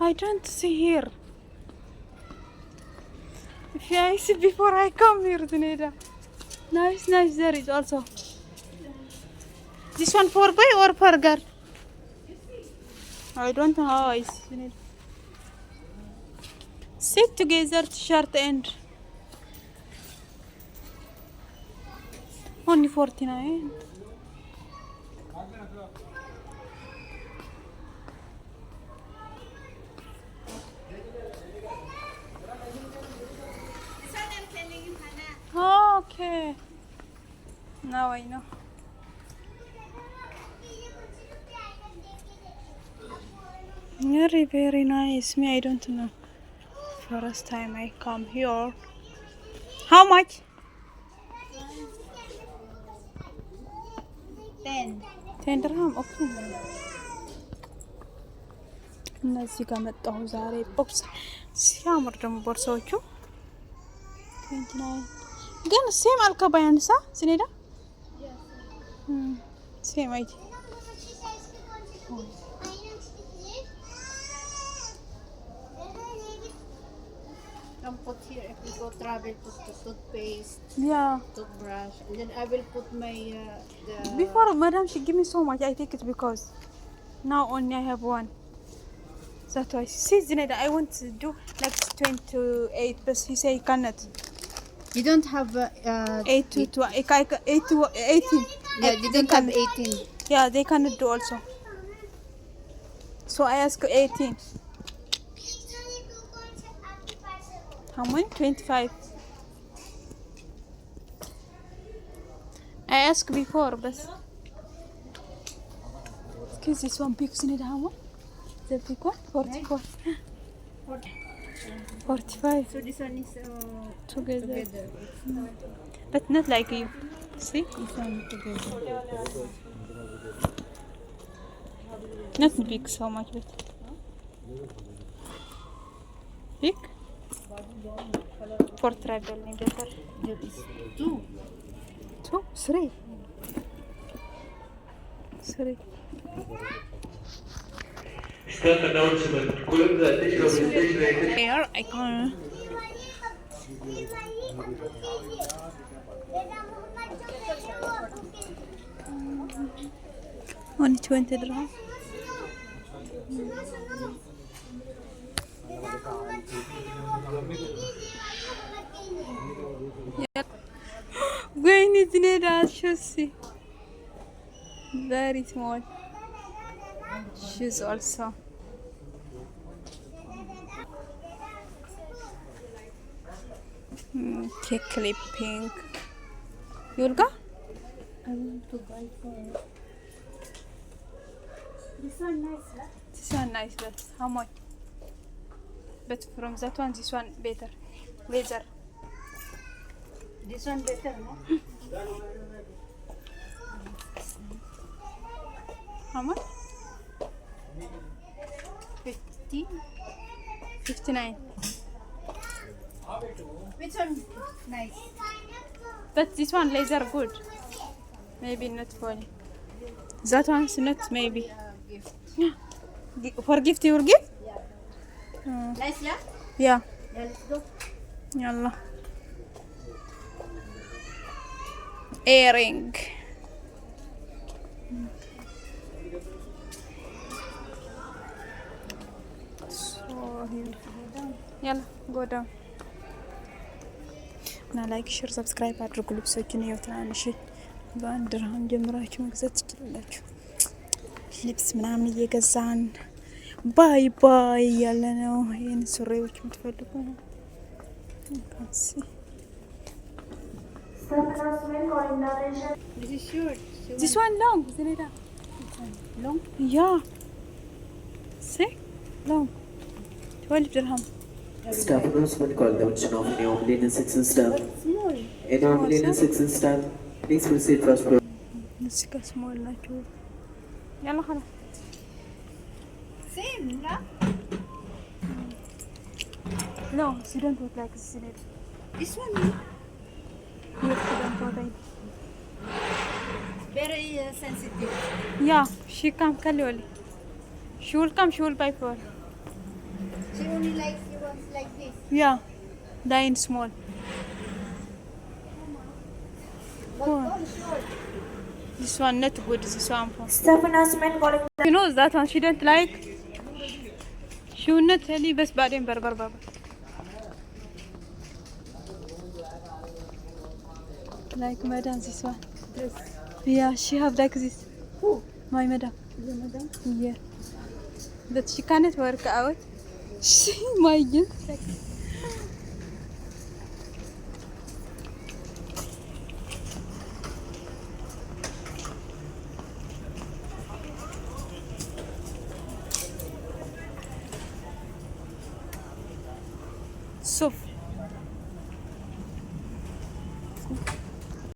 I don't see here. If I see before I come here, Zineda. Nice, nice. There is also. This one for boy or for girl? I don't know how I see it. Sit together, t-shirt and only 49. Okay. Now I know. Very, very nice. Me, I don't know. First time I come here. How much? 10 dirham. Okay. እነዚህ ጋር መጣሁ ዛሬ ቦክስ ሲያምር ደግሞ ቦርሳዎቹ 29 ግን ሴም አልከባያንሳ ስኔዳ ሴም አይ Can put here if we go travel, put the toothpaste, yeah toothbrush, and then I will put my the before madam she give me so much I take it because now only I have one. That's why see Zineda I want to do like 28 but he say cannot. You don't have 8 to 18. yeah, you don't have 18. Yeah, they cannot do also. So I ask 18. How many? 25. I asked before, but excuse this one big Zineda how much? The big one? 44. 45. So this one is Together. together. But not like you. See? This one together. Not big so much, but big? For traveling better. There is 2. 2, 3. 3. Start announcement. كل ده تشرب Here I can. Only 20 dirham. When is Zineda shoes? Very small. Shoes also. Cake clipping. You'll go? I want to buy for this one nice, huh? This one nice, but how much? But from that one, this one better. Laser. This one better, no? How much? 50. 59. Which one nice? But this one laser good. Maybe not for you. That one's not maybe. Gift. For gift you will give? Nice, yeah? Yeah. Yeah, let's go. Yalla. Earring. So here. Yalla, go down. እና ላይክ ሼር ሰብስክራይብ አድርጉ። ልብሶችን ነው ትናንሽ በአንድ ድርሃም ጀምራችሁ መግዛት ትችላላችሁ። ልብስ ምናምን እየገዛን ባይ ባይ ያለ ነው። ይሄን ሱሪዎች የምትፈልጉ ነው። This is short. This one long, Zineda. Long? Yeah. See? Long. 12 dirham. Staff announcement called the mention of any omelet in 6 staff. Small. Any omelet in 6 staff, please proceed first floor. እዚህ ጋር ስሞል ናቸው። ያላ ኸላ Same, lah. No, she don't look like this, Zineda. This one Here, she don't look like. very sensitive. Yeah, she come Kalioli. She will come, she will buy for. She only likes you ones like this. Yeah, line small. But all short. This one not good. This one for. Staff announcement calling You know that one she don't like. She will not tell you بس بعدين بربر بابا. Like madam this one. This. Yeah, she have like this. Who? My madam. Your madam? Yeah. But she cannot work out. She my God. صف